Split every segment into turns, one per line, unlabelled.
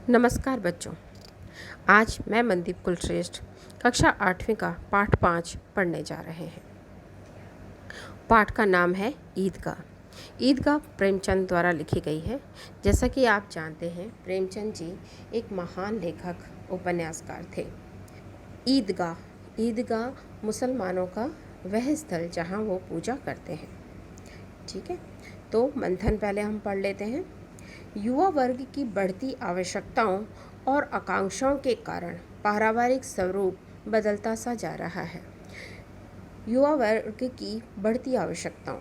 नमस्कार बच्चों। आज मैं मनदीप कुलश्रेष्ठ कक्षा 8वीं का पाठ 5 पढ़ने जा रहे हैं। पाठ का नाम है ईदगाह। ईदगाह प्रेमचंद द्वारा लिखी गई है। जैसा कि आप जानते हैं, प्रेमचंद जी एक महान लेखक उपन्यासकार थे। ईदगाह मुसलमानों का वह स्थल जहाँ वो पूजा करते हैं। ठीक है, तो मंथन पहले हम पढ़ लेते हैं। युवा वर्ग की बढ़ती आवश्यकताओं और आकांक्षाओं के कारण पारिवारिक स्वरूप बदलता सा जा रहा है। युवा वर्ग की बढ़ती आवश्यकताएं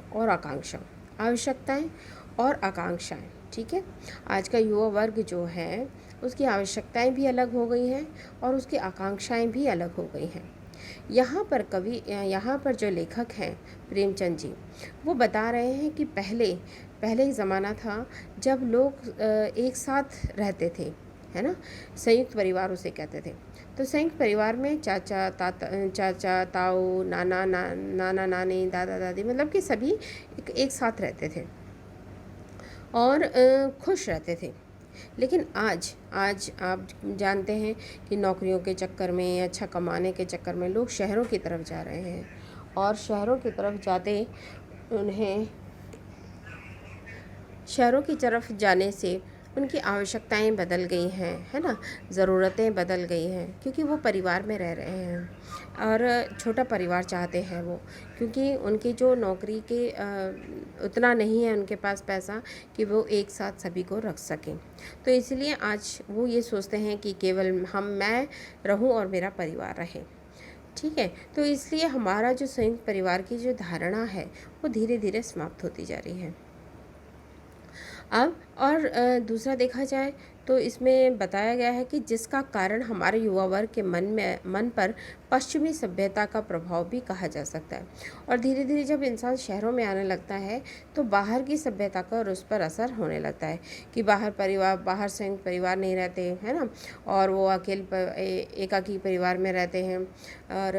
और आकांक्षाएं, ठीक है। आज का युवा वर्ग जो है उसकी आवश्यकताएं भी अलग हो गई हैं और उसकी आकांक्षाएं भी अलग हो गई हैं। यहाँ पर जो लेखक हैं प्रेमचंद जी, वो बता रहे हैं कि पहले एक ज़माना था जब लोग एक साथ रहते थे, है ना। संयुक्त परिवार उसे कहते थे। तो संयुक्त परिवार में चाचा ताऊ नाना नानी दादा दादी, मतलब कि सभी एक साथ रहते थे और खुश रहते थे। लेकिन आज आप जानते हैं कि नौकरियों के चक्कर में, अच्छा कमाने के चक्कर में लोग शहरों की तरफ जा रहे हैं और शहरों की तरफ जाने से उनकी आवश्यकताएं बदल गई हैं, है ना। ज़रूरतें बदल गई हैं क्योंकि वो परिवार में रह रहे हैं और छोटा परिवार चाहते हैं वो, क्योंकि उनकी जो नौकरी के उतना नहीं है उनके पास पैसा कि वो एक साथ सभी को रख सकें। तो इसलिए आज वो ये सोचते हैं कि केवल मैं रहूं और मेरा परिवार रहे। ठीक है, तो इसलिए हमारा जो संयुक्त परिवार की जो धारणा है वो धीरे धीरे समाप्त होती जा रही है। अब और दूसरा देखा जाए तो इसमें बताया गया है कि जिसका कारण हमारे युवा वर्ग के मन पर पश्चिमी सभ्यता का प्रभाव भी कहा जा सकता है। और धीरे धीरे जब इंसान शहरों में आने लगता है तो बाहर की सभ्यता का और उस पर असर होने लगता है कि बाहर संयुक्त परिवार नहीं रहते, है ना, और वो एकाकी परिवार में रहते हैं और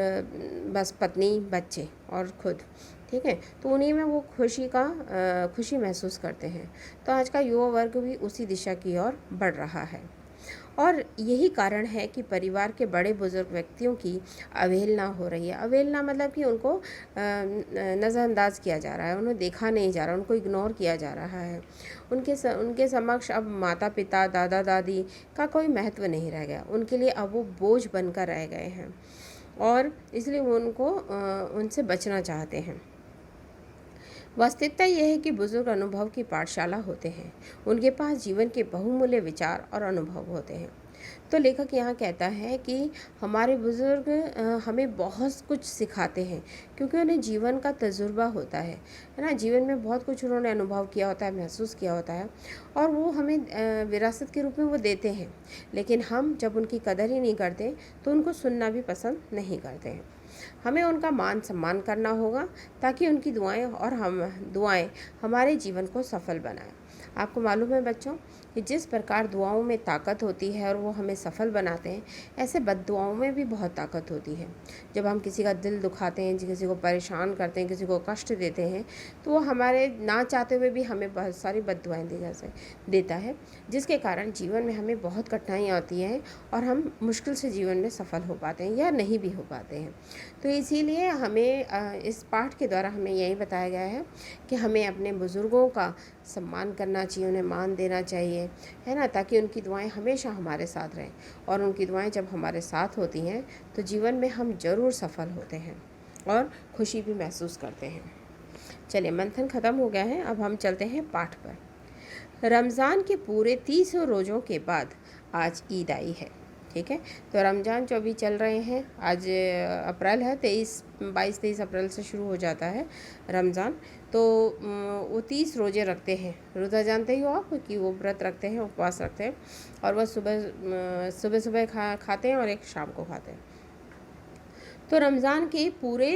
बस पत्नी बच्चे और खुद, ठीक है। तो उन्हीं में वो खुशी महसूस करते हैं। तो आज का युवा वर्ग भी उसी दिशा की ओर बढ़ रहा है और यही कारण है कि परिवार के बड़े बुजुर्ग व्यक्तियों की अवहेलना हो रही है। अवहेलना मतलब कि उनको नज़रअंदाज किया जा रहा है, उन्हें देखा नहीं जा रहा, उनको इग्नोर किया जा रहा है। उनके समक्ष अब माता पिता दादा दादी का कोई महत्व नहीं रह गया। उनके लिए अब वो बोझ बनकर रह गए हैं और इसलिए वो उनसे बचना चाहते हैं। वास्तविकता यह है कि बुजुर्ग अनुभव की पाठशाला होते हैं। उनके पास जीवन के बहुमूल्य विचार और अनुभव होते हैं। तो लेखक यहाँ कहता है कि हमारे बुजुर्ग हमें बहुत कुछ सिखाते हैं क्योंकि उन्हें जीवन का तजुर्बा होता है ना। जीवन में बहुत कुछ उन्होंने अनुभव किया होता है, महसूस किया होता है और वो हमें विरासत के रूप में वो देते हैं। लेकिन हम जब उनकी कदर ही नहीं करते तो उनको सुनना भी पसंद नहीं करते हैं। हमें उनका मान सम्मान करना होगा ताकि उनकी दुआएं हमारे जीवन को सफल बनाएं। आपको मालूम है बच्चों कि जिस प्रकार दुआओं में ताकत होती है और वो हमें सफल बनाते हैं, ऐसे बद्दुआओं में भी बहुत ताकत होती है। जब हम किसी का दिल दुखाते हैं, किसी को परेशान करते हैं, किसी को कष्ट देते हैं, तो वो हमारे ना चाहते हुए भी हमें बहुत सारी बद्दुआएं देता है, जिसके कारण जीवन में हमें बहुत कठिनाइयाँ आती हैं और हम मुश्किल से जीवन में सफल हो पाते हैं या नहीं भी हो पाते हैं। तो इसीलिए हमें इस पाठ के द्वारा हमें यही बताया गया है कि हमें अपने बुज़ुर्गों का सम्मान करना चाहिए, उन्हें मान देना चाहिए, है ना, ताकि उनकी दुआएं हमेशा हमारे साथ रहें। और उनकी दुआएं जब हमारे साथ होती हैं तो जीवन में हम ज़रूर सफल होते हैं और खुशी भी महसूस करते हैं। चलिए, मंथन ख़त्म हो गया है, अब हम चलते हैं पाठ पर। रमज़ान के पूरे 30 रोज़ों के बाद आज ईद आई है। ठीक है, तो रमज़ान जो अभी चल रहे हैं, आज अप्रैल है, 22-23 अप्रैल से शुरू हो जाता है रमज़ान। तो वो 30 रोज़े रखते हैं। रोज़ा जानते ही हो आप कि वो व्रत रखते हैं, उपवास रखते हैं और वह सुबह खाते हैं और एक शाम को खाते हैं। तो रमज़ान के पूरे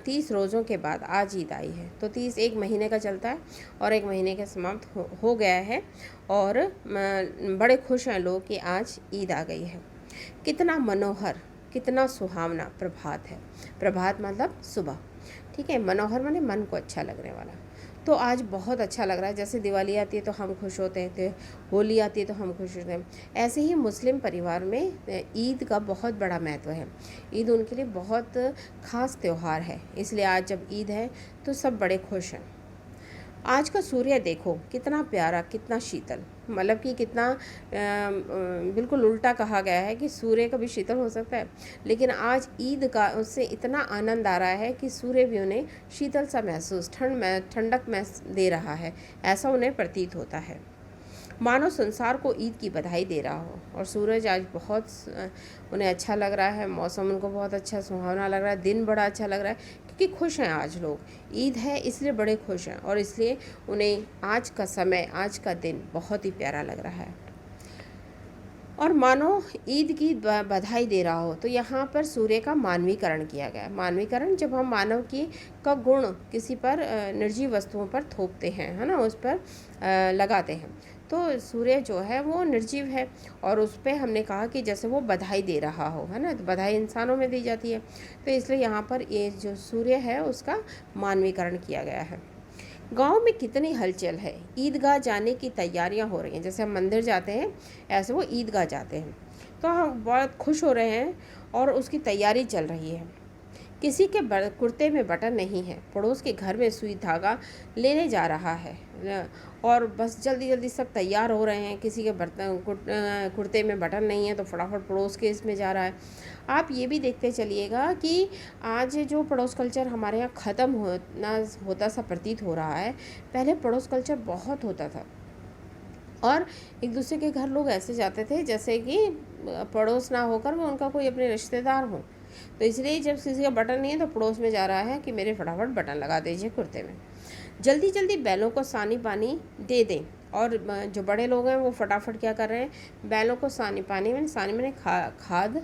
30 रोज़ों के बाद आज ईद आई है। तो 30 एक महीने का चलता है और एक महीने के समाप्त हो गया है और बड़े खुश हैं लोग कि आज ईद आ गई है। कितना मनोहर, कितना सुहावना प्रभात है। प्रभात मतलब सुबह, ठीक है। मनोहर माने मन को अच्छा लगने वाला। तो आज बहुत अच्छा लग रहा है। जैसे दिवाली आती है तो हम खुश होते थे, होली आती है तो हम खुश होते हैं। ऐसे ही मुस्लिम परिवार में ईद का बहुत बड़ा महत्व है। ईद उनके लिए बहुत ख़ास त्यौहार है, इसलिए आज जब ईद है तो सब बड़े खुश हैं। आज का सूर्य देखो कितना प्यारा, कितना शीतल, मतलब कि कितना बिल्कुल उल्टा कहा गया है कि सूर्य कभी शीतल हो सकता है, लेकिन आज ईद का उससे इतना आनंद आ रहा है कि सूर्य भी उन्हें शीतल सा महसूस, ठंडक दे रहा है, ऐसा उन्हें प्रतीत होता है, मानो संसार को ईद की बधाई दे रहा हो। और सूरज आज बहुत उन्हें अच्छा लग रहा है, मौसम उनको बहुत अच्छा सुहावना लग रहा है, दिन बड़ा अच्छा लग रहा है, क्योंकि खुश हैं आज लोग। ईद है इसलिए बड़े खुश हैं और इसलिए उन्हें आज का समय, आज का दिन बहुत ही प्यारा लग रहा है और मानो ईद की बधाई दे रहा हो। तो यहाँ पर सूर्य का मानवीकरण किया गया है। मानवीकरण जब हम मानव की का गुण किसी पर निर्जीव वस्तुओं पर थोपते हैं, है ना, उस पर लगाते हैं, तो सूर्य जो है वो निर्जीव है और उस पर हमने कहा कि जैसे वो बधाई दे रहा हो, है ना, तो बधाई इंसानों में दी जाती है, तो इसलिए यहाँ पर ये जो सूर्य है उसका मानवीकरण किया गया है। गांव में कितनी हलचल है, ईदगाह जाने की तैयारियां हो रही हैं। जैसे हम मंदिर जाते हैं ऐसे वो ईदगाह जाते हैं, तो हम बहुत खुश हो रहे हैं और उसकी तैयारी चल रही है। किसी के कुर्ते में बटन नहीं है, पड़ोस के घर में सुई धागा लेने जा रहा है और बस जल्दी जल्दी सब तैयार हो रहे हैं। किसी के कुर्ते में बटन नहीं है तो फटाफट पड़ोस के इसमें जा रहा है। आप ये भी देखते चलिएगा कि आज जो पड़ोस कल्चर हमारे यहाँ ख़त्म होता सा प्रतीत हो रहा है। पहले पड़ोस कल्चर बहुत होता था और एक दूसरे के घर लोग ऐसे जाते थे जैसे कि पड़ोस ना होकर वो उनका कोई अपने रिश्तेदार हो। तो इसलिए जब किसी का बटन नहीं है तो पड़ोस में जा रहा है कि मेरे फटाफट बटन लगा दीजिए कुर्ते में। जल्दी जल्दी बैलों को सानी पानी दे दें और जो बड़े लोग हैं वो फटाफट क्या कर रहे हैं, बैलों को सानी पानी में, सानी में खाद,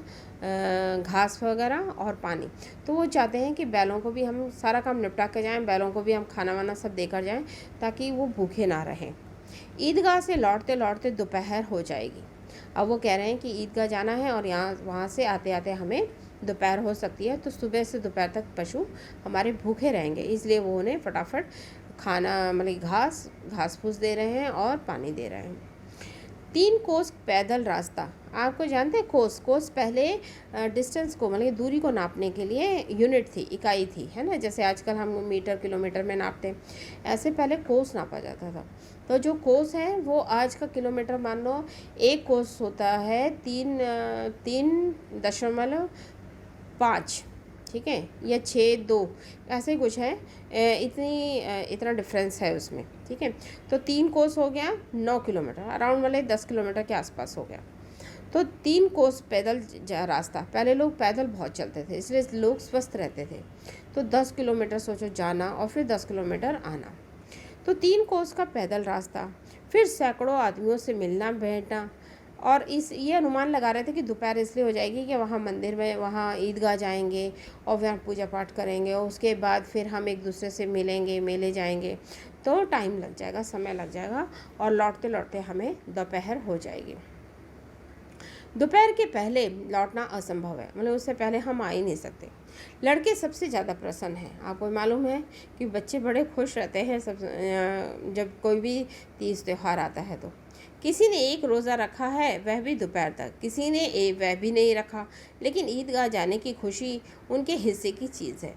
घास वगैरह और पानी, तो वो चाहते हैं कि बैलों को भी हम सारा काम निपटा के जाएं, बैलों को भी हम खाना वाना सब देकर जाएं ताकि वो भूखे ना रहें। ईदगाह से लौटते लौटते दोपहर हो जाएगी। अब वो कह रहे हैं कि ईदगाह जाना है और वहाँ से आते आते हमें दोपहर हो सकती है, तो सुबह से दोपहर तक पशु हमारे भूखे रहेंगे, इसलिए वो उन्हें फटाफट खाना, मतलब घास फूस दे रहे हैं और पानी दे रहे हैं। 3 कोस पैदल रास्ता, आपको जानते हैं कोस पहले डिस्टेंस को, मतलब दूरी को नापने के लिए यूनिट थी, इकाई थी, है ना, जैसे आजकल हम मीटर किलोमीटर में नापते हैं, ऐसे पहले कोस नापा जाता था। तो जो कोस है वो आज का किलोमीटर, मान लो 1 कोस होता है 3.5, ठीक है, या 6.2 ऐसे कुछ है, इतना डिफरेंस है उसमें, ठीक है। तो 3 कोस हो गया 9 किलोमीटर, अराउंड वाले 10 किलोमीटर के आसपास हो गया। तो 3 कोस पैदल रास्ता, पहले लोग पैदल बहुत चलते थे इसलिए लोग स्वस्थ रहते थे, तो 10 किलोमीटर सोचो जाना और फिर 10 किलोमीटर आना, तो 3 कोस का पैदल रास्ता, फिर सैकड़ों आदमियों से मिलना बैठना। और ये अनुमान लगा रहे थे कि दोपहर इसलिए हो जाएगी कि वहाँ मंदिर में, वहाँ ईदगाह जाएंगे और वहाँ पूजा पाठ करेंगे और उसके बाद फिर हम एक दूसरे से मिलेंगे, मेले जाएंगे, तो टाइम लग जाएगा, समय लग जाएगा और लौटते लौटते हमें दोपहर हो जाएगी। दोपहर के पहले लौटना असंभव है, मतलब उससे पहले हम आ ही नहीं सकते। लड़के सबसे ज़्यादा प्रसन्न हैं। आपको मालूम है कि बच्चे बड़े खुश रहते हैं जब कोई भी तीज त्यौहार आता है। तो किसी ने एक रोज़ा रखा है, वह भी दोपहर तक, किसी ने वह भी नहीं रखा, लेकिन ईदगाह जाने की खुशी उनके हिस्से की चीज़ है।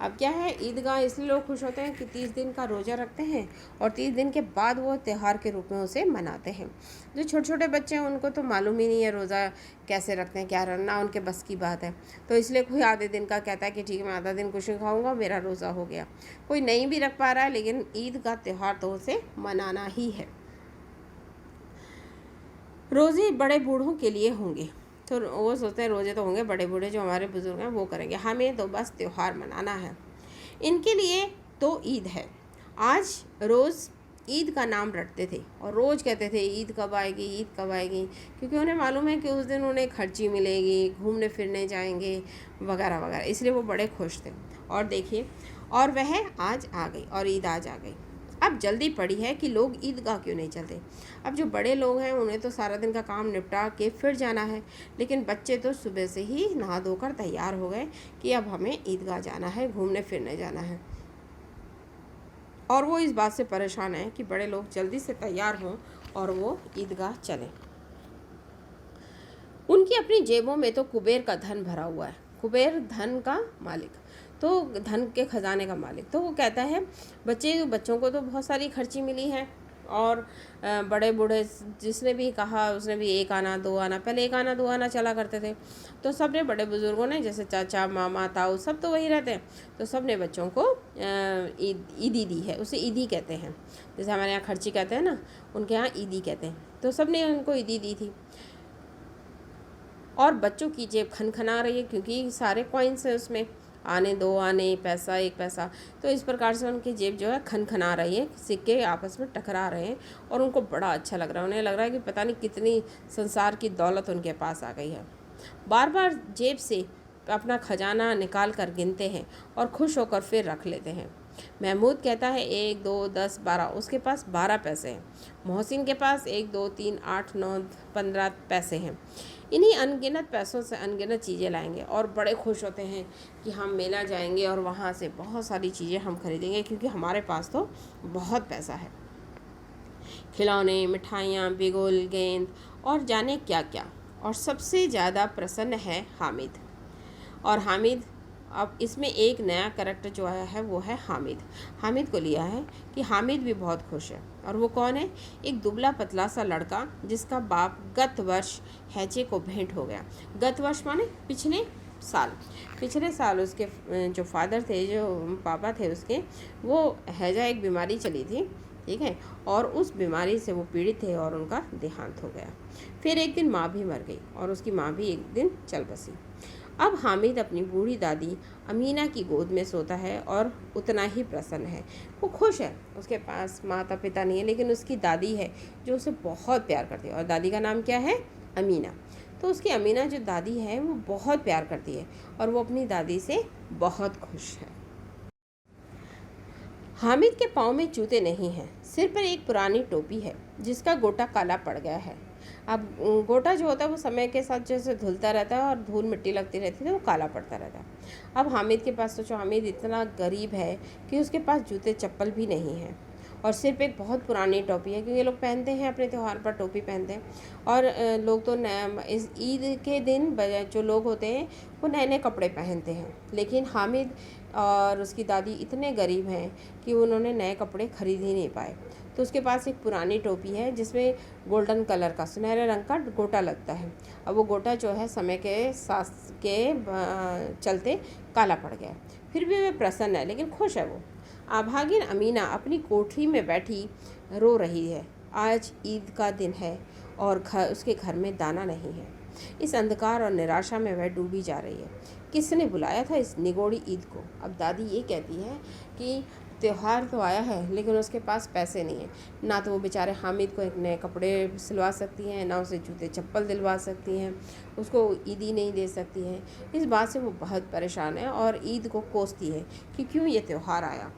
अब क्या है, ईदगाह इसलिए लोग खुश होते हैं कि 30 दिन का रोज़ा रखते हैं और 30 दिन के बाद वो त्यौहार के रूप में उसे मनाते हैं। जो छोटे छोटे बच्चे हैं उनको तो मालूम ही नहीं है रोज़ा कैसे रखते हैं, क्या रखना उनके बस की बात है, तो इसलिए कोई आधे दिन का कहता है कि ठीक है मैं आधा दिन कुछ नहीं खाऊंगा, मेरा रोज़ा हो गया। कोई नहीं भी रख पा रहा है, लेकिन ईद का त्यौहार तो उसे मनाना ही है। रोज़े बड़े बूढ़ों के लिए होंगे, तो वो सोचते हैं रोज़े तो होंगे, बड़े बूढ़े जो हमारे बुज़ुर्ग हैं वो करेंगे, हमें तो बस त्यौहार मनाना है। इनके लिए तो ईद है। आज रोज़ ईद का नाम रटते थे और रोज़ कहते थे ईद कब आएगी, ईद कब आएगी, क्योंकि उन्हें मालूम है कि उस दिन उन्हें खर्ची मिलेगी, घूमने फिरने जाएंगे वगैरह वगैरह, इसलिए वो बड़े खुश थे। और देखिए, और वह आज आ गई और ईद आज आ गई। अब जल्दी पड़ी है कि लोग ईदगाह क्यों नहीं चलते। अब जो बड़े लोग हैं उन्हें तो सारा दिन का काम निपटा के फिर जाना है, लेकिन बच्चे तो सुबह से ही नहा धोकर तैयार हो गए कि अब हमें ईदगाह जाना है, घूमने फिरने जाना है। और वो इस बात से परेशान है कि बड़े लोग जल्दी से तैयार हों और वो ईदगाह चलें। उनकी अपनी जेबों में तो कुबेर का धन भरा हुआ है, कुबेर धन का मालिक, तो धन के खजाने का मालिक। तो वो कहता है बच्चों को तो बहुत सारी खर्ची मिली है, और बड़े बूढ़े जिसने भी कहा उसने भी 1 आना 2 आना, पहले 1 आना 2 आना चला करते थे, तो सब ने, बड़े बुजुर्गों ने, जैसे चाचा मामा ताऊ सब तो वही रहते हैं, तो सब ने बच्चों को ईदी दी है। उसे ईदी कहते हैं, जैसे हमारे यहाँ खर्ची कहते हैं ना, उनके यहाँ ईदी कहते हैं। तो सब ने उनको ईदी दी थी, और बच्चों की जेब खनखना रही है क्योंकि सारे कॉइन्स हैं उसमें, आने 2 आने, पैसा 1 पैसा, तो इस प्रकार से उनकी जेब जो है खनखना रही है, सिक्के आपस में टकरा रहे हैं, और उनको बड़ा अच्छा लग रहा है। उन्हें लग रहा है कि पता नहीं कितनी संसार की दौलत उनके पास आ गई है। बार बार जेब से अपना खजाना निकाल कर गिनते हैं और खुश होकर फिर रख लेते हैं। महमूद कहता है 1 2 10 12, उसके पास 12 पैसे हैं। मोहसिन के पास 1 2 3 8 9 15 पैसे हैं। इन्हीं अनगिनत पैसों से अनगिनत चीज़ें लाएंगे और बड़े खुश होते हैं कि हम मेला जाएंगे और वहाँ से बहुत सारी चीज़ें हम खरीदेंगे क्योंकि हमारे पास तो बहुत पैसा है। खिलौने, मिठाइयाँ, बिगुल, गेंद और जाने क्या क्या। और सबसे ज़्यादा प्रसन्न है हामिद। और हामिद, अब इसमें एक नया कैरेक्टर जो आया है वो है हामिद। हामिद को लिया है कि हामिद भी बहुत खुश है। और वो कौन है? एक दुबला पतला सा लड़का जिसका बाप गत वर्ष हैजे को भेंट हो गया। गत वर्ष माने पिछले साल उसके जो फादर थे, जो पापा थे उसके, वो हैजा एक बीमारी चली थी, ठीक है, और उस बीमारी से वो पीड़ित थे और उनका देहांत हो गया। फिर एक दिन माँ भी मर गई और उसकी माँ भी एक दिन चल बसी। अब हामिद अपनी बूढ़ी दादी अमीना की गोद में सोता है और उतना ही प्रसन्न है। वो खुश है, उसके पास माता पिता नहीं है, लेकिन उसकी दादी है जो उसे बहुत प्यार करती है। और दादी का नाम क्या है? अमीना। तो उसकी अमीना जो दादी है वो बहुत प्यार करती है और वो अपनी दादी से बहुत खुश है। हामिद के पाँव में जूते नहीं हैं, सिर पर एक पुरानी टोपी है जिसका गोटा काला पड़ गया है। अब गोटा जो होता है वो समय के साथ जैसे धुलता रहता है और धूल मिट्टी लगती रहती है तो वो काला पड़ता रहता है। अब हामिद के पास, सोचो, हामिद इतना गरीब है कि उसके पास जूते चप्पल भी नहीं है, और सिर पे एक बहुत पुरानी टोपी है क्योंकि ये लोग पहनते हैं अपने त्यौहार पर टोपी पहनते हैं। और लोग तो इस ईद के दिन जो लोग होते हैं वो नए नए कपड़े पहनते हैं, लेकिन हामिद और उसकी दादी इतने गरीब हैं कि उन्होंने नए कपड़े खरीद ही नहीं पाए। तो उसके पास एक पुरानी टोपी है जिसमें गोल्डन कलर का, सुनहरे रंग का गोटा लगता है। अब वो गोटा जो है समय के साथ के चलते काला पड़ गया। फिर भी वह प्रसन्न है, लेकिन खुश है वो। अभागिन अमीना अपनी कोठरी में बैठी रो रही है। आज ईद का दिन है और उसके घर में दाना नहीं है। इस अंधकार और निराशा में वह डूबी जा रही है। किसने बुलाया था इस निगोड़ी ईद को? अब दादी ये कहती है कि त्यौहार तो आया है लेकिन उसके पास पैसे नहीं है। ना तो वो बेचारे हामिद को एक नए कपड़े सिलवा सकती हैं, ना उसे जूते चप्पल दिलवा सकती हैं, उसको ईदी नहीं दे सकती हैं। इस बात से वो बहुत परेशान है और ईद को कोसती है कि क्यों ये त्यौहार आया।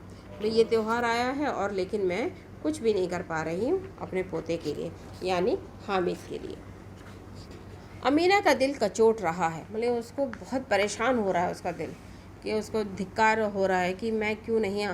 ये त्यौहार आया है और लेकिन मैं कुछ भी नहीं कर पा रही हूँ अपने पोते के लिए, यानी हामिद के लिए। अमीना का दिल कचोट रहा है, मतलब उसको बहुत परेशान हो रहा है उसका दिल, कि उसको धिक्कार हो रहा है कि मैं क्यों नहीं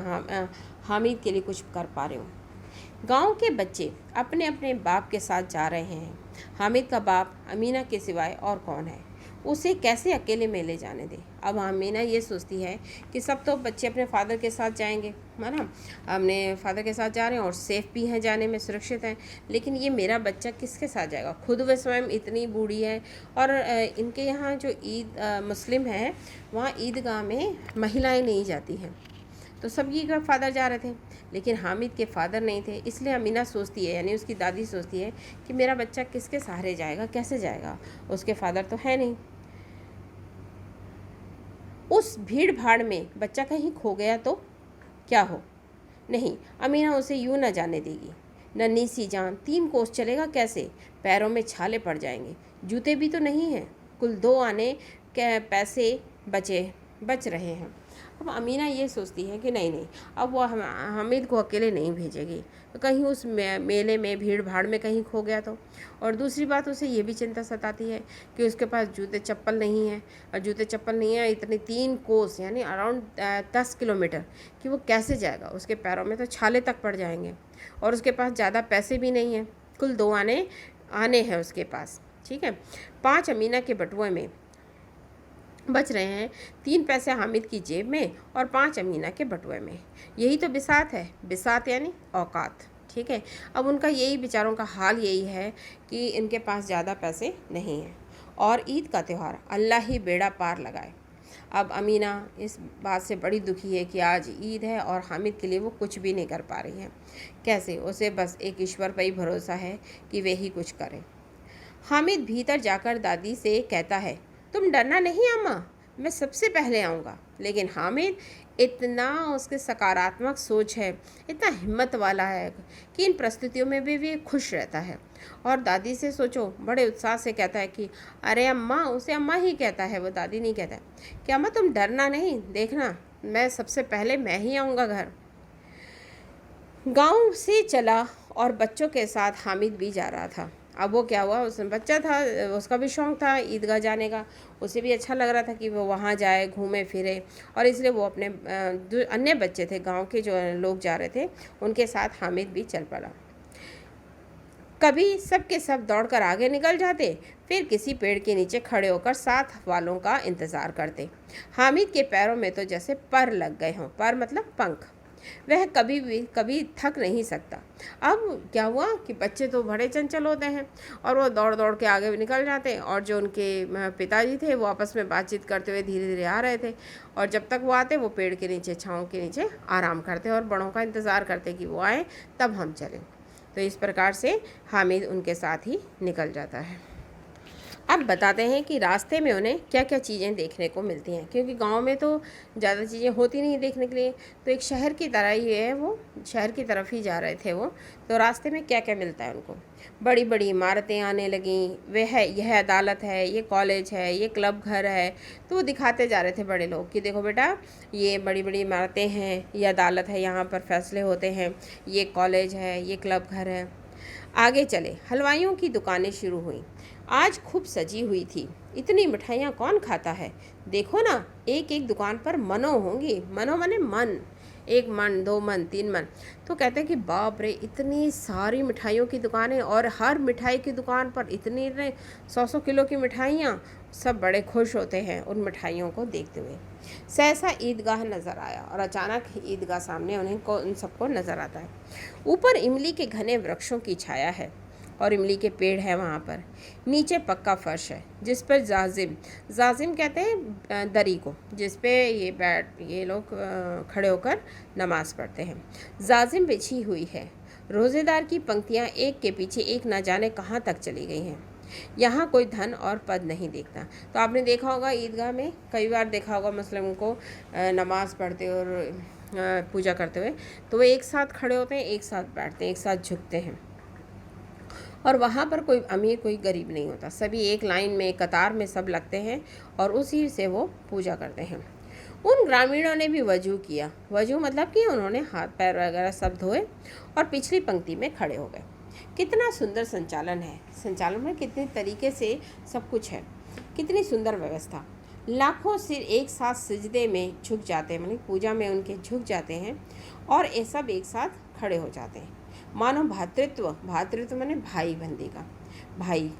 हामिद के लिए कुछ कर पा रही हूँ। गांव के बच्चे अपने अपने बाप के साथ जा रहे हैं। हामिद का बाप अमीना के सिवाय और कौन है? उसे कैसे अकेले में ले जाने दे? अब अमीना ये सोचती है कि सब तो बच्चे अपने फादर के साथ जाएंगे, है ना, अपने फादर के साथ जा रहे हैं और सेफ़ भी हैं, जाने में सुरक्षित हैं, लेकिन ये मेरा बच्चा किसके साथ जाएगा? खुद वह स्वयं इतनी बूढ़ी है और इनके यहाँ जो ईद मुस्लिम है वहाँ ईदगाह में महिलाएं नहीं जाती हैं, तो सबकी का फादर जा रहे थे लेकिन हामिद के फादर नहीं थे। इसलिए अमीना सोचती है, यानी उसकी दादी सोचती है कि मेरा बच्चा किसके सहारे जाएगा, कैसे जाएगा, उसके फादर तो है नहीं। उस भीड़ भाड़ में बच्चा कहीं खो गया तो क्या हो? नहीं, अमीना उसे यूं न जाने देगी। नन्ही सी जान 3 कोस चलेगा कैसे? पैरों में छाले पड़ जाएंगे, जूते भी तो नहीं हैं। कुल 2 आने के पैसे बच रहे हैं। अब अमीना ये सोचती है कि नहीं नहीं, अब वो हामिद को अकेले नहीं भेजेगी, तो कहीं उस मेले में भीड़ भाड़ में कहीं खो गया तो। और दूसरी बात उसे ये भी चिंता सताती है कि उसके पास जूते चप्पल नहीं है, और जूते चप्पल नहीं है इतने 3 कोस यानी अराउंड 10 किलोमीटर कि वो कैसे जाएगा, उसके पैरों में तो छाले तक पड़ जाएंगे। और उसके पास ज़्यादा पैसे भी नहीं हैं, कुल 2 आने आने हैं उसके पास। ठीक है, 5 अमीना के बटुए में बच रहे हैं, 3 पैसे हामिद की जेब में और 5 अमीना के बटुए में। यही तो बिसात है, बिसात यानी औकात। ठीक है, अब उनका यही बेचारों का हाल यही है कि इनके पास ज़्यादा पैसे नहीं हैं, और ईद का त्यौहार अल्लाह ही बेड़ा पार लगाए। अब अमीना इस बात से बड़ी दुखी है कि आज ईद है और हामिद के लिए वो कुछ भी नहीं कर पा रही है। कैसे? उसे बस एक ईश्वर पर ही भरोसा है कि वे ही कुछ करें। हामिद भीतर जाकर दादी से कहता है, तुम डरना नहीं अम्मा, मैं सबसे पहले आऊँगा। लेकिन हामिद इतना उसके सकारात्मक सोच है, इतना हिम्मत वाला है कि इन परिस्थितियों में भी खुश रहता है। और दादी से सोचो, बड़े उत्साह से कहता है कि अरे अम्मा, उसे अम्मा ही कहता है, वो दादी नहीं कहता है कि अम्मा तुम डरना नहीं, देखना मैं सबसे पहले मैं ही आऊँगा घर। गांव से चला और बच्चों के साथ हामिद भी जा रहा था। अब वो क्या हुआ, उस बच्चा था, उसका भी शौक़ था ईदगाह जाने का, उसे भी अच्छा लग रहा था कि वो वहाँ जाए, घूमे फिरे, और इसलिए वो अपने जो अन्य बच्चे थे गांव के जो लोग जा रहे थे उनके साथ हामिद भी चल पड़ा। कभी सब के सब दौड़कर आगे निकल जाते, फिर किसी पेड़ के नीचे खड़े होकर साथ वालों का इंतज़ार करते। हामिद के पैरों में तो जैसे पर लग गए हों, पर मतलब पंख, वह कभी थक नहीं सकता। अब क्या हुआ कि बच्चे तो बड़े चंचल होते हैं और वो दौड़ दौड़ के आगे निकल जाते हैं, और जो उनके पिताजी थे वो आपस में बातचीत करते हुए धीरे धीरे आ रहे थे, और जब तक वो आते वो पेड़ के नीचे, छाँव के नीचे आराम करते और बड़ों का इंतज़ार करते कि वो आए तब हम चलें। तो इस प्रकार से हामिद उनके साथ ही निकल जाता है। अब बताते हैं कि रास्ते में उन्हें क्या क्या चीज़ें देखने को मिलती हैं, क्योंकि गांव में तो ज़्यादा चीज़ें होती नहीं देखने के लिए, तो एक शहर की तरह ही है, वो शहर की तरफ ही जा रहे थे वो। तो रास्ते में क्या क्या मिलता है उनको, बड़ी बड़ी इमारतें आने लगीं, वह यह अदालत है, ये कॉलेज है, ये क्लब घर है। तो वो दिखाते जा रहे थे बड़े लोग कि देखो बेटा, ये बड़ी बड़ी इमारतें हैं, ये अदालत है, यहाँ पर फैसले होते हैं, ये कॉलेज है, ये क्लब घर है। आगे चले, हलवाइयों की दुकानें शुरू हुई, आज खूब सजी हुई थी। इतनी मिठाइयाँ कौन खाता है, देखो ना, एक एक दुकान पर मनो होंगी, मनो मने मन, 1 मन 2 मन 3 मन। तो कहते हैं कि बाप रे, इतनी सारी मिठाइयों की दुकानें, और हर मिठाई की दुकान पर इतनी 100-100 किलो की मिठाइयाँ। सब बड़े खुश होते हैं उन मिठाइयों को देखते हुए। सहसा ईदगाह नज़र आया, और अचानक ईदगाह सामने उन सबको नज़र आता है। ऊपर इमली के घने वृक्षों की छाया है, और इमली के पेड़ है वहाँ पर। नीचे पक्का फर्श है जिस पर जाजिम कहते हैं दरी को, जिस पे ये लोग खड़े होकर नमाज़ पढ़ते हैं। जाजिम बिछी हुई है, रोज़ेदार की पंक्तियाँ एक के पीछे एक न जाने कहाँ तक चली गई हैं। यहाँ कोई धन और पद नहीं देखता। तो आपने देखा होगा ईदगाह में, कई बार देखा होगा मुस्लिमों को नमाज़ पढ़ते और पूजा करते हुए, तो वो एक साथ खड़े होते हैं, एक साथ बैठते हैं, एक साथ झुकते हैं, और वहाँ पर कोई अमीर कोई गरीब नहीं होता, सभी एक लाइन में, कतार में सब लगते हैं और उसी से वो पूजा करते हैं। उन ग्रामीणों ने भी वजू किया, वजू मतलब कि उन्होंने हाथ पैर वगैरह सब धोए और पिछली पंक्ति में खड़े हो गए। कितना सुंदर संचालन है, संचालन में कितने तरीके से सब कुछ है, कितनी सुंदर व्यवस्था। लाखों सिर एक साथ सिजदे में झुक जाते हैं, मतलब पूजा में उनके झुक जाते हैं, और ये सब एक साथ खड़े हो जाते हैं। मानो भातृत्व माने भाई बंदी का, भाई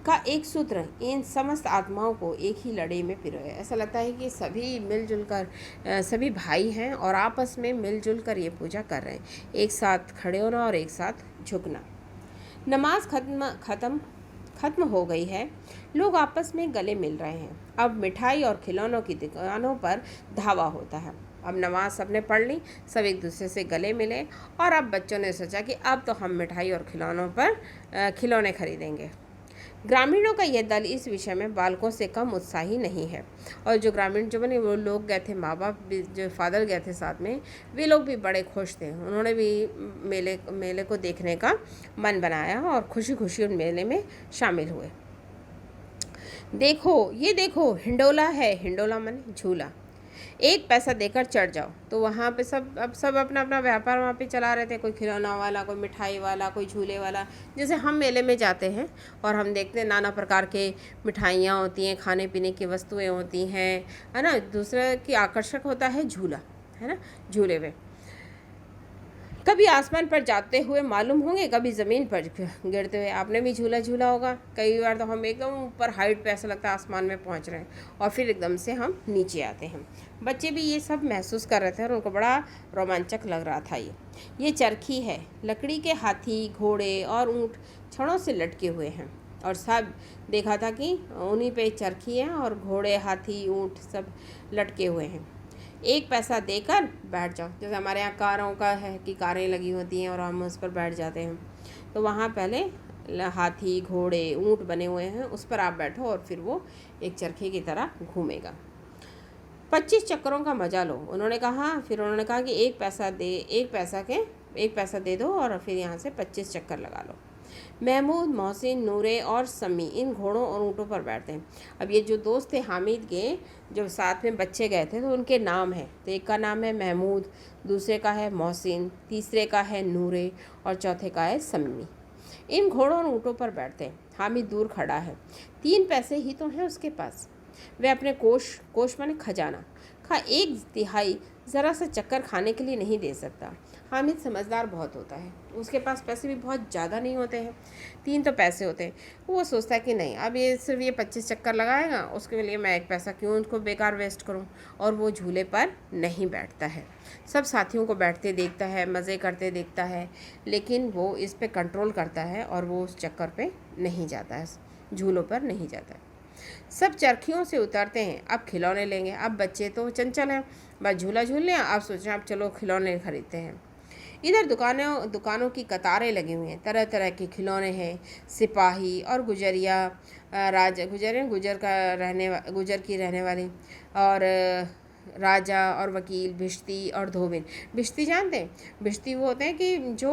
का एक सूत्र इन समस्त आत्माओं को एक ही लड़े में पिरोए। ऐसा लगता है कि सभी मिलजुल कर सभी भाई हैं और आपस में मिलजुल कर ये पूजा कर रहे हैं, एक साथ खड़े होना और एक साथ झुकना। नमाज खत्म हो गई है, लोग आपस में गले मिल रहे हैं। अब मिठाई और खिलौनों की दुकानों पर धावा होता है। अब नमाज सबने पढ़ ली, सब एक दूसरे से गले मिले, और अब बच्चों ने सोचा कि अब तो हम मिठाई और खिलौनों पर खिलौने खरीदेंगे। ग्रामीणों का यह दल इस विषय में बालकों से कम उत्साही नहीं है, और जो ग्रामीण जो बने वो लोग गए थे, माँ बाप भी, जो फादर गए थे साथ में, वे लोग भी बड़े खुश थे। उन्होंने भी मेले को देखने का मन बनाया और खुशी खुशी उन मेले में शामिल हुए। देखो, ये देखो, हिंडोला है, हिंडोला माने झूला। 1 पैसा देकर चढ़ जाओ। तो वहाँ पे सब अपना अपना व्यापार वहाँ पे चला रहे थे, कोई खिलौना वाला, कोई मिठाई वाला, कोई झूले वाला। जैसे हम मेले में जाते हैं और हम देखते हैं नाना प्रकार के मिठाइयाँ होती हैं, खाने पीने की वस्तुएं होती हैं, है ना। दूसरा की आकर्षक होता है झूला, है ना। झूले में कभी आसमान पर जाते हुए मालूम होंगे, कभी ज़मीन पर गिरते हुए। आपने भी झूला झूला होगा। कई बार तो हम एकदम ऊपर हाइट पे ऐसा लगता है आसमान में पहुंच रहे हैं और फिर एकदम से हम नीचे आते हैं। बच्चे भी ये सब महसूस कर रहे थे और उनको बड़ा रोमांचक लग रहा था। ये चरखी है। लकड़ी के हाथी, घोड़े और ऊँट छड़ों से लटके हुए हैं और सब देखा था कि उन्हीं पे चरखी है और घोड़े, हाथी, ऊँट सब लटके हुए हैं। 1 पैसा देकर बैठ जाओ। जैसे हमारे यहाँ कारों का है कि कारें लगी होती हैं और हम उस पर बैठ जाते हैं, तो वहाँ पहले हाथी, घोड़े, ऊँट बने हुए हैं, उस पर आप बैठो और फिर वो एक चरखे की तरह घूमेगा। 25 चक्करों का मजा लो, उन्होंने कहा। फिर उन्होंने कहा कि 1 पैसा दे दो और फिर यहाँ से 25 चक्कर लगा लो। महमूद, मोहसिन, नूरे और समी इन घोड़ों और ऊँटों पर बैठते हैं। अब ये जो दोस्त थे हामिद के, जब साथ में बच्चे गए थे तो उनके नाम हैं। तो एक का नाम है महमूद, दूसरे का है मोहसिन, तीसरे का है नूरे और चौथे का है समी। इन घोड़ों और ऊँटों पर बैठते हैं। हामिद दूर खड़ा है। 3 पैसे ही तो हैं उसके पास। वह अपने कोष माने खजाना का 1/3 ज़रा सा चक्कर खाने के लिए नहीं दे सकता। हामिद समझदार बहुत होता है, उसके पास पैसे भी बहुत ज़्यादा नहीं होते हैं। 3 तो पैसे होते हैं। वो सोचता है कि नहीं, अब ये सिर्फ ये 25 चक्कर लगाएगा, उसके लिए मैं 1 पैसा क्यों उसको बेकार वेस्ट करूं। और वो झूले पर नहीं बैठता है। सब साथियों को बैठते देखता है, मज़े करते देखता है, लेकिन वो इस पे कंट्रोल करता है और वो उस चक्कर पे नहीं जाता है, झूलों पर नहीं जाता है। सब चरखियों से उतरते हैं। अब खिलौने लेंगे। अब बच्चे तो चंचल हैं, बस झूला झूल लें। अब सोच रहे हैं अब चलो खिलौने खरीदते हैं। इधर दुकानों की कतारें लगी हुई हैं। तरह तरह के खिलौने हैं। सिपाही और गुजरिया, गुजर की रहने वाली, और राजा और वकील, भिश्ती और धोबिन। भिश्ती जानते हैं? भिश्ती वो होते हैं कि जो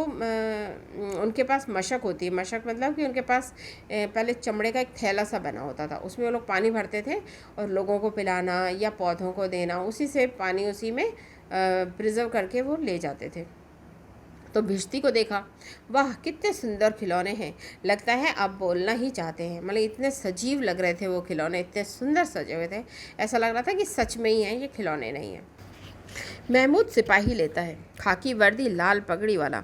उनके पास मशक होती है। मशक मतलब कि उनके पास पहले चमड़े का एक थैला सा बना होता था, उसमें वो लोग पानी भरते थे और लोगों को पिलाना या पौधों को देना, उसी से पानी उसी में प्रिजर्व करके वो ले जाते थे। तो भिश्ती को देखा, वाह कितने सुंदर खिलौने हैं, लगता है आप बोलना ही चाहते हैं। मतलब इतने सजीव लग रहे थे वो खिलौने, इतने सुंदर सजे हुए थे, ऐसा लग रहा था कि सच में ही हैं, ये खिलौने नहीं हैं। महमूद सिपाही लेता है, खाकी वर्दी, लाल पगड़ी वाला,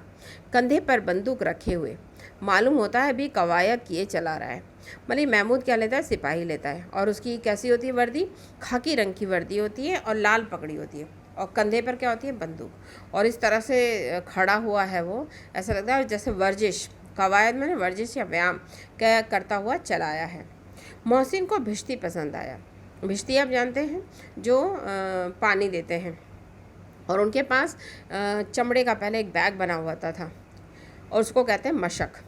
कंधे पर बंदूक रखे हुए। मालूम होता है अभी कवायद किए चला रहा है। मतलब महमूद क्या लेता है? सिपाही लेता है। और उसकी कैसी होती है वर्दी? खाकी रंग की वर्दी होती है और लाल पगड़ी होती है और कंधे पर क्या होती है? बंदूक। और इस तरह से खड़ा हुआ है वो, ऐसा लगता है जैसे वर्जिश, कवायद में वर्जिश या व्यायाम क्या करता हुआ चला आया है। मोहसिन को भिश्ती पसंद आया। भिश्ती आप जानते हैं, जो पानी देते हैं, और उनके पास चमड़े का पहले एक बैग बना हुआ था और उसको कहते हैं मशक।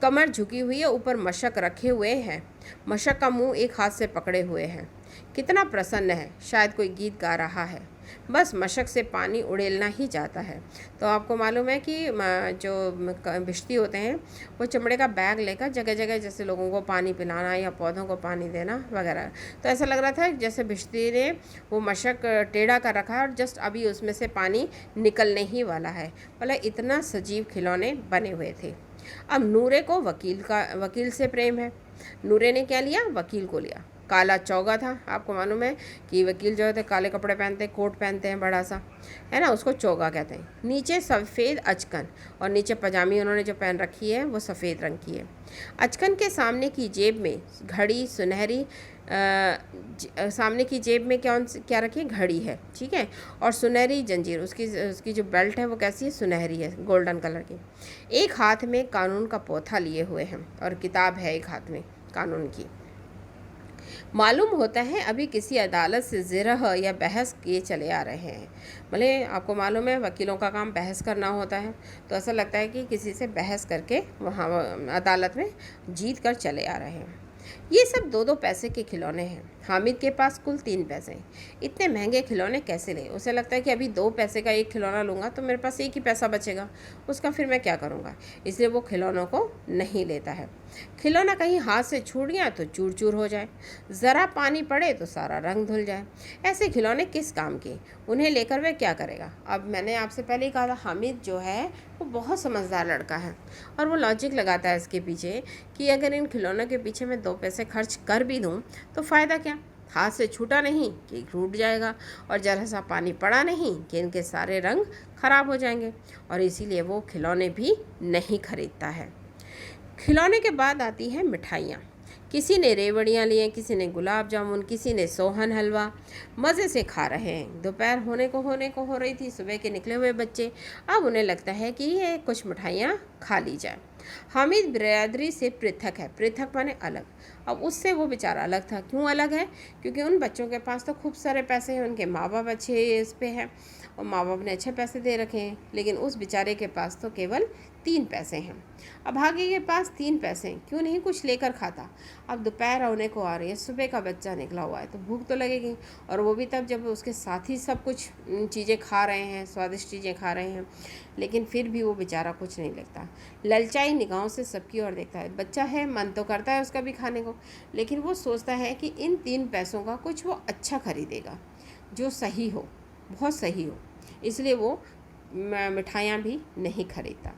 कमर झुकी हुई है, ऊपर मशक रखे हुए हैं। मशक का मुंह एक हाथ से पकड़े हुए हैं। कितना प्रसन्न है, शायद कोई गीत गा रहा है, बस मशक से पानी उड़ेलना ही चाहता है। तो आपको मालूम है कि जो भिश्ती होते हैं वो चमड़े का बैग लेकर जगह जगह जैसे लोगों को पानी पिलाना या पौधों को पानी देना वगैरह। तो ऐसा लग रहा था जैसे भिश्ती ने वो मशक टेढ़ा कर रखा है और जस्ट अभी उसमें से पानी निकलने ही वाला है। मतलब इतना सजीव खिलौने बने हुए थे। अब नूरे को वकील से प्रेम है। नूरे ने क्या लिया? वकील को लिया। काला चौगा था। आपको मालूम है कि वकील जो होते हैं काले कपड़े पहनते हैं, कोट पहनते हैं बड़ा सा, है ना, उसको चौगा कहते हैं। नीचे सफ़ेद अचकन, और नीचे पजामी उन्होंने जो पहन रखी है वो सफ़ेद रंग की है। अचकन के सामने की जेब में घड़ी सुनहरी, सामने की जेब में क्या रखी है? घड़ी है, ठीक है, और सुनहरी जंजीर। उसकी जो बेल्ट है वो कैसी है? सुनहरी है, गोल्डन कलर की। एक हाथ में कानून का पोथा लिए हुए हैं और किताब है एक हाथ में कानून की। मालूम होता है अभी किसी अदालत से ज़िरह या बहस किए चले आ रहे हैं। मतलब आपको मालूम है वकीलों का काम बहस करना होता है, तो ऐसा लगता है कि किसी से बहस करके वहाँ अदालत में जीत कर चले आ रहे हैं। ये सब 2-2 पैसे के खिलौने हैं। हामिद के पास कुल 3 पैसे। इतने महंगे खिलौने कैसे ले? उसे लगता है कि अभी 2 पैसे का एक खिलौना लूँगा तो मेरे पास एक ही पैसा बचेगा, उसका फिर मैं क्या करूँगा? इसलिए वो खिलौनों को नहीं लेता है। खिलौना कहीं हाथ से छूट गया तो चूर चूर हो जाए, ज़रा पानी पड़े तो सारा रंग धुल जाए। ऐसे खिलौने किस काम के? उन्हें लेकर वह क्या करेगा? अब मैंने आपसे पहले ही कहा था, हामिद जो है वो बहुत समझदार लड़का है और वो लॉजिक लगाता है इसके पीछे कि अगर इन खिलौनों के पीछे मैं 2 पैसे खर्च कर भी दूँ तो फ़ायदा क्या? हाथ से छूटा नहीं कि टूट जाएगा, और ज़रा सा पानी पड़ा नहीं कि इनके सारे रंग खराब हो जाएंगे, और इसीलिए वो खिलौने भी नहीं खरीदता है। खिलौने के बाद आती हैं मिठाइयाँ। किसी ने रेवड़ियाँ ली हैं, किसी ने गुलाब जामुन, किसी ने सोहन हलवा। मज़े से खा रहे हैं। दोपहर होने को हो रही थी। सुबह के निकले हुए बच्चे, अब उन्हें लगता है कि ये कुछ मिठाइयाँ खा ली जाए। हामिद बिरादरी से पृथक है। पृथक माने अलग। अब उससे वो बेचारा अलग था। क्यों अलग है? क्योंकि उन बच्चों के पास तो खूब सारे पैसे हैं, उनके माँ बाप अच्छे इस पे हैं और माँ बाप ने अच्छे पैसे दे रखे हैं, लेकिन उस बेचारे के पास तो केवल 3 पैसे हैं। अब भाग्य के पास 3 पैसे हैं, क्यों नहीं कुछ लेकर खाता? अब दोपहर होने को आ रही है, सुबह का बच्चा निकला हुआ है तो भूख तो लगेगी, और वो भी तब जब उसके साथी सब कुछ चीज़ें खा रहे हैं, स्वादिष्ट चीज़ें खा रहे हैं, लेकिन फिर भी वो बेचारा कुछ नहीं लगता। ललचाई निगाहों से सबकी ओर देखता है। बच्चा है, मन तो करता है उसका भी खाने को, लेकिन वो सोचता है कि इन 3 पैसों का कुछ वो अच्छा खरीदेगा जो सही हो, बहुत सही हो, इसलिए वो मिठाइयाँ भी नहीं खरीदता।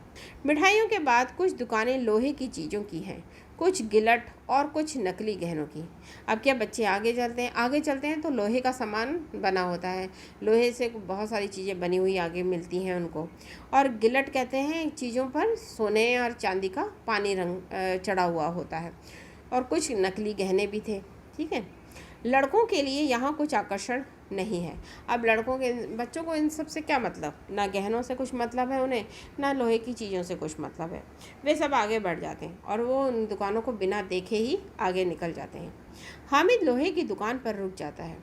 मिठाइयों के बाद कुछ दुकानें लोहे की चीज़ों की हैं, कुछ गिलट और कुछ नकली गहनों की। अब क्या बच्चे आगे चलते हैं तो लोहे का सामान बना होता है, लोहे से बहुत सारी चीज़ें बनी हुई आगे मिलती हैं उनको, और गिलट कहते हैं चीज़ों पर सोने और चांदी का पानी रंग चढ़ा हुआ होता है, और कुछ नकली गहने भी थे। ठीक है, लड़कों के लिए यहाँ कुछ आकर्षण नहीं है। अब बच्चों को इन सब से क्या मतलब? ना गहनों से कुछ मतलब है उन्हें, ना लोहे की चीज़ों से कुछ मतलब है। वे सब आगे बढ़ जाते हैं और वो उन दुकानों को बिना देखे ही आगे निकल जाते हैं। हामिद लोहे की दुकान पर रुक जाता है।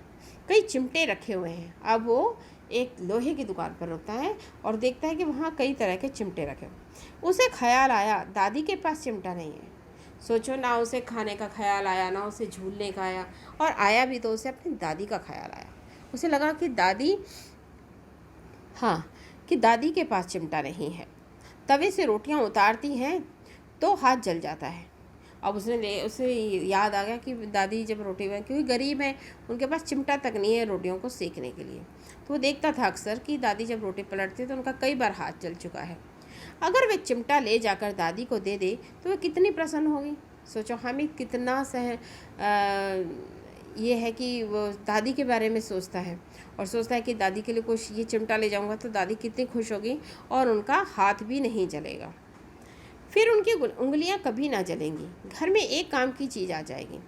कई चिमटे रखे हुए हैं। अब वो एक लोहे की दुकान पर रुकता है और देखता है कि वहाँ कई तरह के चिमटे रखे हुए। उसे ख्याल आया, दादी के पास चिमटा नहीं है। सोचो, ना उसे खाने का ख्याल आया, ना उसे झूलने का आया, और आया भी तो उसे अपनी दादी का ख्याल आया। उसे लगा कि दादी के पास चिमटा नहीं है। तवे से रोटियां उतारती हैं तो हाथ जल जाता है। अब उसे याद आ गया कि दादी जब रोटी बना, क्योंकि गरीब हैं, उनके पास चिमटा तक नहीं है रोटियों को सेकने के लिए। तो वो देखता था अक्सर कि दादी जब रोटी पलटती है तो उनका कई बार हाथ जल चुका है। अगर वे चिमटा ले जाकर दादी को दे दे तो वह कितनी प्रसन्न होगी। सोचो, हामिद कितना ये है कि वो दादी के बारे में सोचता है, और सोचता है कि दादी के लिए कुछ ये चिमटा ले जाऊंगा तो दादी कितनी खुश होगी और उनका हाथ भी नहीं जलेगा, फिर उनकी उंगलियां कभी ना जलेंगी। घर में एक काम की चीज़ आ जाएगी।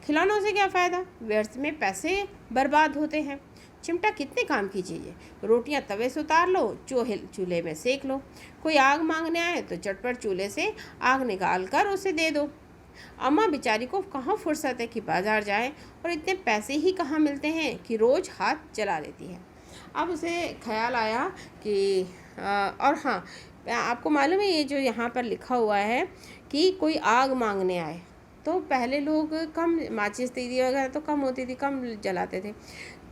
खिलौनों से क्या फ़ायदा? व्यर्थ में पैसे बर्बाद होते हैं। चिमटा कितने काम की चीज़ है। रोटियां तवे से उतार लो, चूल्हे में सेक लो। कोई आग मांगने आए तो चटपट चूल्हे से आग निकाल कर उसे दे दो। अम्मा बेचारी को कहाँ फुर्सत है कि बाजार जाए, और इतने पैसे ही कहाँ मिलते हैं कि रोज़ हाथ जला लेती है। अब उसे ख्याल आया कि और हाँ, आपको मालूम है ये जो यहाँ पर लिखा हुआ है कि कोई आग मांगने आए, तो पहले लोग कम माचिस तीली वगैरह तो कम होती थी, कम जलाते थे।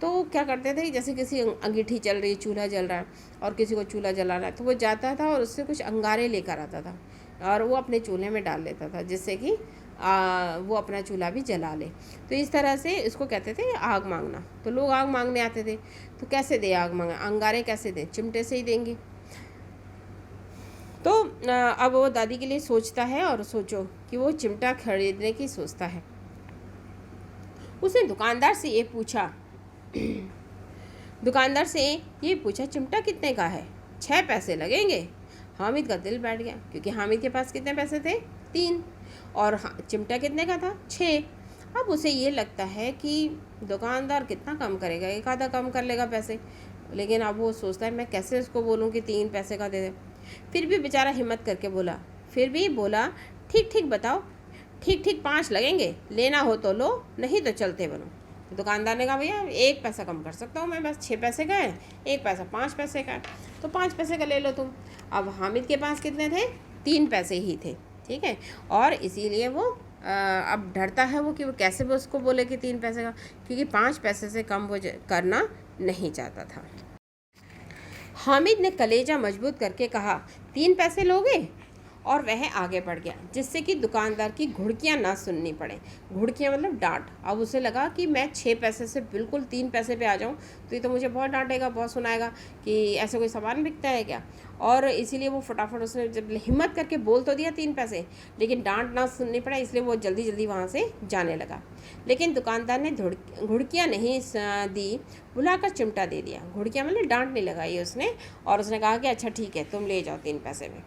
तो क्या करते थे, जैसे किसी अंगीठी चल रही, चूल्हा जल रहा है और किसी को चूल्हा जलाना है, तो वो जाता था और उससे कुछ अंगारे लेकर आता था और वो अपने चूल्हे में डाल लेता था, जिससे कि वो अपना चूल्हा भी जला ले। तो इस तरह से इसको कहते थे आग मांगना। तो लोग आग मांगने आते थे, तो कैसे दे आग मांगा, अंगारे कैसे दें? चिमटे से ही देंगे। तो अब वो दादी के लिए सोचता है, और सोचो कि वो चिमटा खरीदने की सोचता है। उसने दुकानदार से ये पूछा चिमटा कितने का है? 6 पैसे लगेंगे। हामिद का दिल बैठ गया, क्योंकि हामिद के पास कितने पैसे थे? 3। और चिमटा कितने का था? 6। अब उसे ये लगता है कि दुकानदार कितना कम करेगा, एक आधा कम कर लेगा पैसे, लेकिन अब वो सोचता है मैं कैसे उसको बोलूँ कि 3 पैसे का दे दे। फिर भी बेचारा हिम्मत करके बोला, ठीक ठीक बताओ, ठीक 5 लगेंगे, लेना हो तो लो, नहीं तो चलते बनो। तो दुकानदार ने कहा भैया 1 पैसा कम कर सकता हूँ मैं, बस 6 पैसे का है, 1 पैसा 5 पैसे का है, तो 5 पैसे का ले लो तुम। अब हामिद के पास कितने थे? 3 पैसे ही थे। ठीक है, और इसीलिए वो अब डरता है वो कि वो कैसे भी उसको बोले कि 3 पैसे का, क्योंकि 5 पैसे से कम वो करना नहीं चाहता था। हामिद ने कलेजा मजबूत करके कहा, 3 पैसे लोगे? और वह आगे बढ़ गया, जिससे कि दुकानदार की घुड़कियां ना सुननी पड़े। घुड़कियां मतलब डांट। अब उसे लगा कि मैं 6 पैसे से बिल्कुल 3 पैसे पे आ जाऊं तो ये तो मुझे बहुत डांटेगा, बहुत सुनाएगा कि ऐसे कोई सामान बिकता है क्या। और इसीलिए वो फटाफट उसने जब हिम्मत करके बोल तो दिया 3 पैसे, लेकिन डांट ना सुननी पड़े इसलिए वो जल्दी जल्दी वहाँ से जाने लगा। लेकिन दुकानदार ने घुड़कियाँ नहीं दी, बुलाकर चिमटा दे दिया। घुड़कियाँ मतलब डांट नहीं लगाई उसने, और उसने कहा कि अच्छा ठीक है, तुम ले जाओ 3 पैसे में।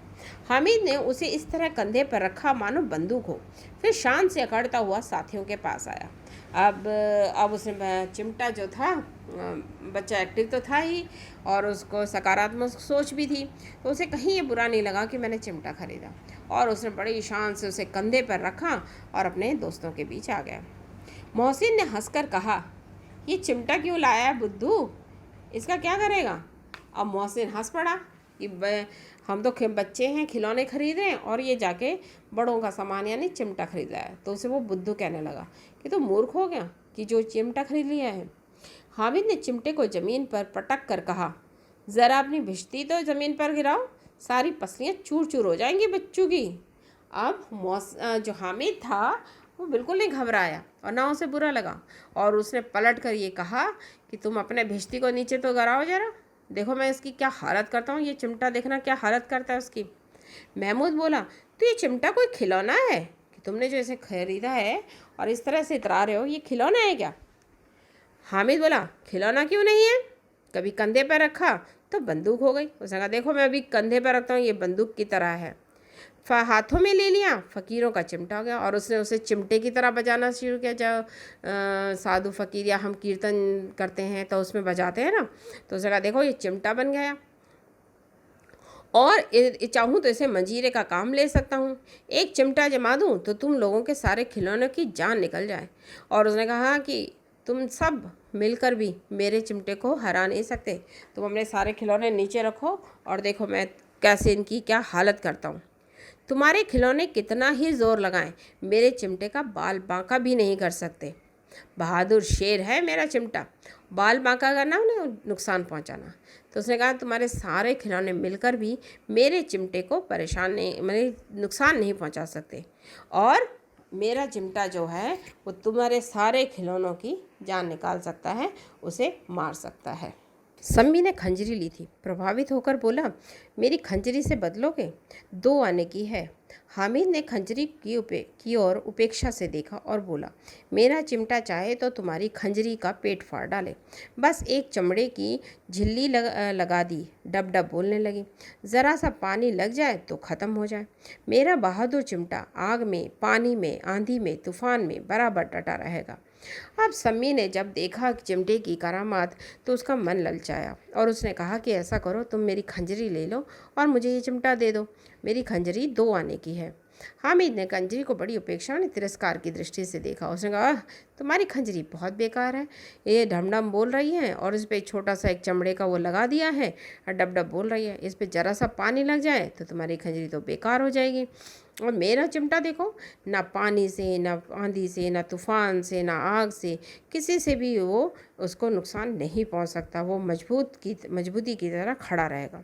हामिद ने उसे इस तरह कंधे पर रखा मानो बंदूक हो, फिर शान से अकड़ता हुआ साथियों के पास आया। अब उसने चिमटा जो था, बच्चा एक्टिव तो था ही और उसको सकारात्मक सोच भी थी, तो उसे कहीं ये बुरा नहीं लगा कि मैंने चिमटा खरीदा, और उसने बड़ी शान से उसे कंधे पर रखा और अपने दोस्तों के बीच आ गया। मोहसिन ने हंसकर कहा, ये चिमटा क्यों लाया है बुद्धू, इसका क्या करेगा? अब मोहसिन हंस पड़ा कि हम तो बच्चे हैं, खिलौने खरीद रहे हैं और ये जाके बड़ों का सामान यानी चिमटा खरीद रहा है। तो उसे वो बुद्धू कहने लगा कि तो मूर्ख हो गया कि जो चिमटा खरीद लिया है। हामिद ने चिमटे को ज़मीन पर पटक कर कहा, ज़रा अपनी भिश्ती तो ज़मीन पर गिराओ, सारी पसलियाँ चूर चूर हो जाएंगी बच्चों की। अब जो हामिद था वो बिल्कुल नहीं घबराया और ना उसे बुरा लगा, और उसने पलट कर ये कहा कि तुम अपने भिश्ती को नीचे तो गिराओ जरा, देखो मैं इसकी क्या हालत करता हूँ, ये चिमटा देखना क्या हालत करता है उसकी। महमूद बोला, तो ये चिमटा कोई खिलौना है कि तुमने जो इसे खरीदा है और इस तरह से इतरा रहे हो, ये खिलौना है क्या? हामिद बोला, खिलौना क्यों नहीं है, कभी कंधे पर रखा तो बंदूक हो गई। उसने कहा, देखो मैं अभी कंधे पर रखता हूँ, ये बंदूक की तरह है। हाथों में ले लिया, फ़कीरों का चिमटा हो गया, और उसने उसे चिमटे की तरह बजाना शुरू किया। जब साधु फ़कीर या हम कीर्तन करते हैं तो उसमें बजाते हैं ना, तो उसने कहा देखो ये चिमटा बन गया, और चाहूँ तो इसे मंजीरे का काम ले सकता हूँ, एक चिमटा जमा दूँ तो तुम लोगों के सारे खिलौनों की जान निकल जाए। और उसने कहा कि तुम सब मिलकर भी मेरे चिमटे को हरा नहीं सकते, तुम अपने सारे खिलौने नीचे रखो और देखो मैं कैसे इनकी क्या हालत करता हूँ। तुम्हारे खिलौने कितना ही जोर लगाएं, मेरे चिमटे का बाल बांका भी नहीं कर सकते। बहादुर शेर है मेरा चिमटा, बाल बांका करना उन्हें नुकसान पहुंचाना। तो उसने कहा तुम्हारे सारे खिलौने मिलकर भी मेरे चिमटे को परेशान नहीं, मेरे नुकसान नहीं पहुंचा सकते, और मेरा चिमटा जो है वो तुम्हारे सारे खिलौनों की जान निकाल सकता है, उसे मार सकता है। सम्मी ने खंजरी ली थी, प्रभावित होकर बोला, मेरी खंजरी से बदलोगे? 2 आने की है। हामिद ने खंजरी की ओर उपेक्षा से देखा और बोला, मेरा चिमटा चाहे तो तुम्हारी खंजरी का पेट फाड़ डाले। बस एक चमड़े की झिल्ली लगा दी, डब डब बोलने लगी, ज़रा सा पानी लग जाए तो ख़त्म हो जाए। मेरा बहादुर चिमटा आग में, पानी में, आंधी में, तूफान में बराबर डटा रहेगा। अब सम्मी ने जब देखा चिमटे की करामात तो उसका मन ललचाया, और उसने कहा कि ऐसा करो, तुम मेरी खंजरी ले लो और मुझे ये चिमटा दे दो, मेरी खंजरी 2 आने की है। हामिद ने खंजरी को बड़ी उपेक्षा और तिरस्कार की दृष्टि से देखा। उसने कहा, तुम्हारी खंजरी बहुत बेकार है, ये ढमढम बोल रही है और इस पर छोटा सा एक चमड़े का वो लगा दिया है और डब डब बोल रही है, इस पर ज़रा सा पानी लग जाए तो तुम्हारी खंजरी तो बेकार हो जाएगी। और मेरा चिमटा देखो, ना पानी से, ना आंधी से, ना तूफान से, ना आग से, किसी से भी वो उसको नुकसान नहीं पहुंच सकता, वो मजबूती की तरह खड़ा रहेगा।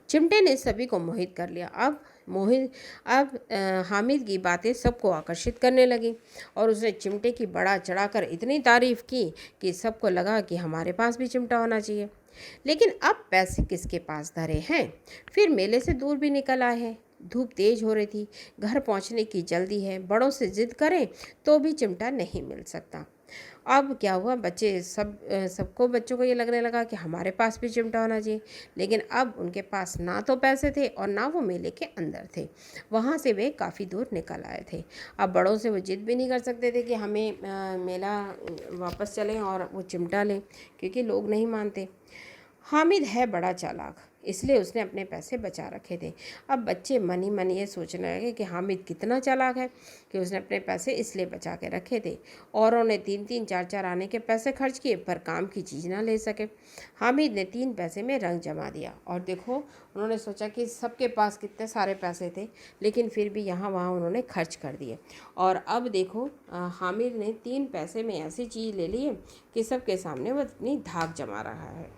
चिमटे ने सभी को मोहित कर लिया। अब हामिद की बातें सबको आकर्षित करने लगी, और उसने चिमटे की बढ़ा चढ़ाकर इतनी तारीफ़ की कि सबको लगा कि हमारे पास भी चिमटा होना चाहिए। लेकिन अब पैसे किसके पास धरे हैं? फिर मेले से दूर भी निकल आए हैं, धूप तेज हो रही थी, घर पहुंचने की जल्दी है, बड़ों से जिद करें तो भी चिमटा नहीं मिल सकता। अब क्या हुआ, सबको बच्चों को ये लगने लगा कि हमारे पास भी चिमटा होना चाहिए। लेकिन अब उनके पास ना तो पैसे थे और ना वो मेले के अंदर थे, वहाँ से वे काफ़ी दूर निकल आए थे। अब बड़ों से वो जिद भी नहीं कर सकते थे कि हमें मेला वापस चलें और वो चिमटा लें, क्योंकि लोग नहीं मानते। हामिद है बड़ा चालाक, इसलिए उसने अपने पैसे बचा रखे थे। अब बच्चे मन ही मन ये सोचने लगे कि हामिद कितना चालाक है कि उसने अपने पैसे इसलिए बचा के रखे थे। औरों ने 3-3 4-4 आने के पैसे खर्च किए पर काम की चीज़ ना ले सके। हामिद ने 3 पैसे में रंग जमा दिया और देखो उन्होंने सोचा कि सबके पास कितने सारे पैसे थे, लेकिन फिर भी यहाँ वहाँ उन्होंने खर्च कर दिए। और अब देखो हामिद ने 3 पैसे में ऐसी चीज़ ले ली है कि सबके सामने वो अपनी धाक जमा रहा है।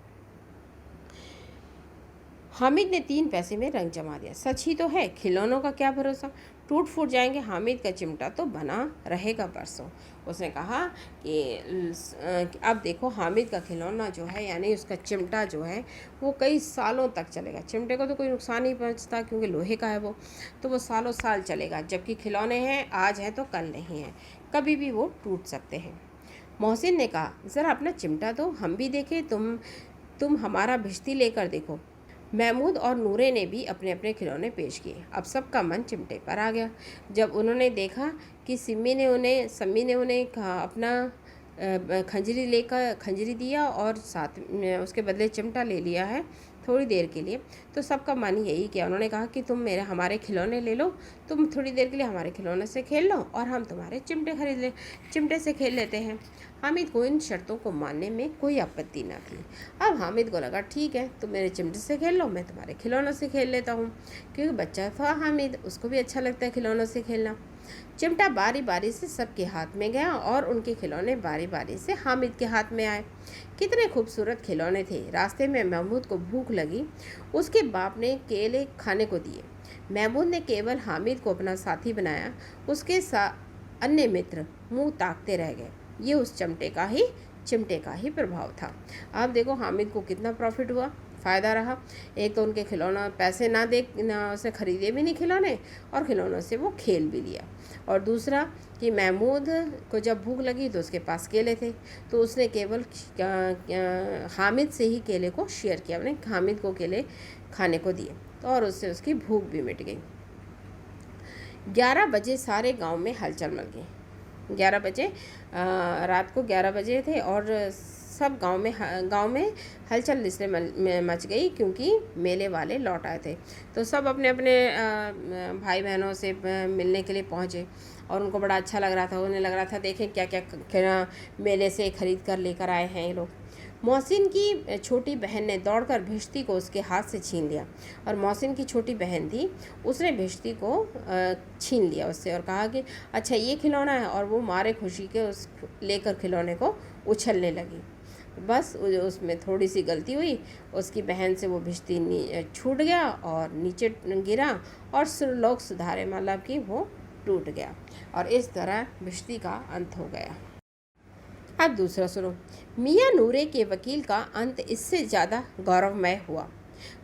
हामिद ने 3 पैसे में रंग जमा दिया। सच ही तो है, खिलौनों का क्या भरोसा, टूट फूट जाएंगे। हामिद का चिमटा तो बना रहेगा परसों। उसने कहा कि अब देखो हामिद का खिलौना जो है यानी उसका चिमटा जो है वो कई सालों तक चलेगा। चिमटे को तो कोई नुकसान नहीं पहुंचता क्योंकि लोहे का है वो, तो वो सालों साल चलेगा। जबकि खिलौने हैं, आज हैं तो कल नहीं हैं, कभी भी वो टूट सकते हैं। मोहसिन ने कहा, ज़रा अपना चिमटा दो, हम भी देखें। तुम हमारा भिश्ती लेकर देखो। महमूद और नूरे ने भी अपने अपने खिलौने पेश किए। अब सबका मन चिमटे पर आ गया। जब उन्होंने देखा कि सम्मी ने उन्हें अपना खंजरी दिया और साथ में उसके बदले चिमटा ले लिया है थोड़ी देर के लिए, तो सबका मन यही किया। उन्होंने कहा कि तुम हमारे खिलौने ले लो, तुम थोड़ी देर के लिए हमारे खिलौने से खेल लो और हम तुम्हारे चिमटे से खेल लेते हैं। हामिद को इन शर्तों को मानने में कोई आपत्ति न थी। अब हामिद को लगा ठीक है, तुम मेरे चिमटे से खेल लो, मैं तुम्हारे खिलौनों से खेल लेता हूँ, क्योंकि बच्चा था हामिद, उसको भी अच्छा लगता है खिलौनों से खेलना। चिमटा बारी बारी से सबके हाथ में गया और उनके खिलौने बारी बारी से हामिद के हाथ में आए। कितने खूबसूरत खिलौने थे। रास्ते में महमूद को भूख लगी, उसके बाप ने केले खाने को दिए। महमूद ने केवल हामिद को अपना साथी बनाया, उसके अन्य मित्र मुंह ताकते रह गए। ये उस चिमटे का ही प्रभाव था। अब देखो हामिद को कितना प्रॉफिट हुआ, फ़ायदा रहा। एक तो उनके खिलौना पैसे ना उसने ख़रीदे भी नहीं खिलौने, और खिलौनों से वो खेल भी लिया। और दूसरा कि महमूद को जब भूख लगी तो उसके पास केले थे, तो उसने केवल हामिद से ही केले को शेयर किया, अपने हामिद को केले खाने को दिए, तो और उससे उसकी भूख भी मिट गई। 11 बजे सारे गांव में हलचल मच गई। 11 बजे रात को 11 बजे थे और सब गांव में हलचल इसलिए मच गई क्योंकि मेले वाले लौट आए थे। तो सब अपने अपने भाई बहनों से मिलने के लिए पहुँचे और उनको बड़ा अच्छा लग रहा था। उन्हें लग रहा था देखें क्या क्या मेले से खरीद कर लेकर आए हैं ये लोग। मोहसिन की छोटी बहन ने दौड़कर भिश्ती को उसके हाथ से छीन लिया, और मोहसिन की छोटी बहन थी, उसने भिश्ती को छीन लिया उससे और कहा कि अच्छा ये खिलौना है, और वो मारे खुशी के उस लेकर खिलौने को उछलने लगी। बस उसमें थोड़ी सी गलती हुई, उसकी बहन से वो भिश्ती छूट गया और नीचे गिरा और लोग सुधारे, मतलब कि वो टूट गया, और इस तरह भिश्ती का अंत हो गया। अब दूसरा सुनो। मियाँ नूरे के वकील का अंत इससे ज़्यादा गौरवमय हुआ।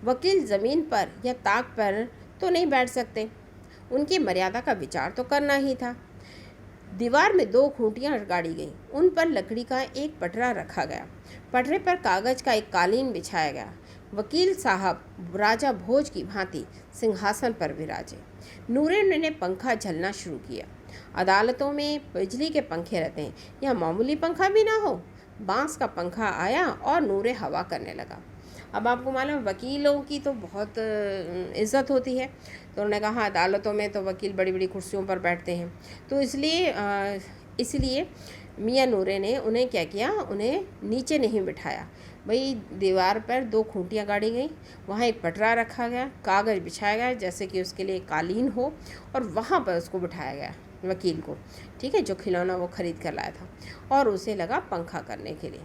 वकील ज़मीन पर या ताक पर तो नहीं बैठ सकते, उनकी मर्यादा का विचार तो करना ही था। दीवार में 2 खूंटियाँ गाड़ी गईं, उन पर लकड़ी का एक पटरा रखा गया, पटरे पर कागज का एक कालीन बिछाया गया। वकील साहब राजा भोज की भांति सिंहासन पर विराजे। नूरे ने पंखा झलना शुरू किया। अदालतों में बिजली के पंखे रहते हैं, यहाँ मामूली पंखा भी ना हो। बांस का पंखा आया और नूरे हवा करने लगा। अब आपको मालूम वकीलों की तो बहुत इज़्ज़त होती है, तो उन्होंने कहा अदालतों में तो वकील बड़ी बड़ी कुर्सियों पर बैठते हैं, तो इसलिए मियाँ नूरे ने उन्हें क्या किया, उन्हें नीचे नहीं बिठाया। भाई दीवार पर 2 खूंटियाँ गाड़ी गई, वहाँ एक पटरा रखा गया, कागज़ बिछाया गया जैसे कि उसके लिए कालीन हो, और वहाँ पर उसको बिठाया गया वकील को, ठीक है, जो खिलौना वो ख़रीद कर लाया था, और उसे लगा पंखा करने के लिए।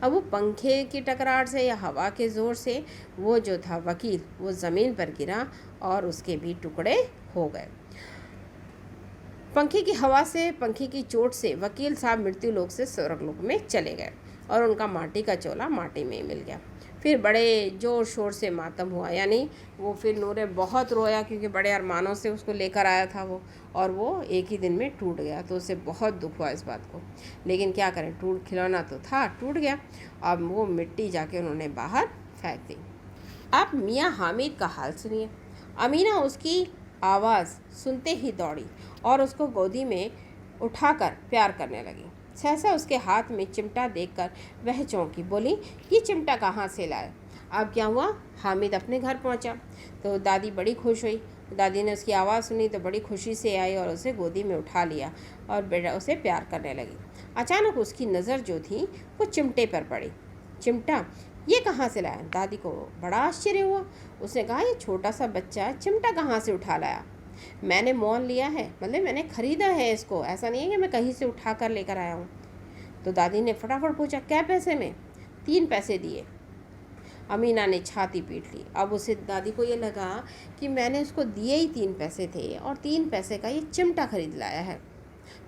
अब वो पंखे की टकरार से या हवा के ज़ोर से वो जो था वकील वो ज़मीन पर गिरा और उसके भी टुकड़े हो गए। पंखे की हवा से, पंखे की चोट से वकील साहब मृत्यु लोक से स्वर्गलोक में चले गए और उनका माटी का चोला माटी में मिल गया। फिर बड़े ज़ोर शोर से मातम हुआ, यानी वो फिर नूरे बहुत रोया क्योंकि बड़े अरमानों से उसको लेकर आया था वो, और वो एक ही दिन में टूट गया, तो उसे बहुत दुख हुआ इस बात को। लेकिन क्या करें, खिलौना तो था, टूट गया। अब वो मिट्टी जाके उन्होंने बाहर फेंक दी। अब मियाँ हामिद का हाल सुनिए। अमीना उसकी आवाज़ सुनते ही दौड़ी और उसको गोदी में उठाकर प्यार करने लगी। सहसा उसके हाथ में चिमटा देखकर वह चौंकी, बोली, ये चिमटा कहाँ से लाए? अब क्या हुआ, हामिद अपने घर पहुंचा तो दादी बड़ी खुश हुई। दादी ने उसकी आवाज़ सुनी तो बड़ी खुशी से आई और उसे गोदी में उठा लिया और बेटा उसे प्यार करने लगी। अचानक उसकी नज़र जो थी वो चिमटे पर पड़ी। चिमटा, ये कहाँ से लाया? दादी को बड़ा आश्चर्य हुआ। उसने कहा, ये छोटा सा बच्चा चिमटा कहाँ से उठा लाया? मैंने मोल लिया है, मतलब मैंने ख़रीदा है इसको, ऐसा नहीं है कि मैं कहीं से उठा कर लेकर आया हूँ। तो दादी ने फटाफट पूछा, क्या पैसे में? 3 पैसे दिए। अमीना ने छाती पीट ली। अब उसे दादी को ये लगा कि मैंने उसको दिए ही 3 पैसे थे और 3 पैसे का ये चिमटा खरीद लाया है।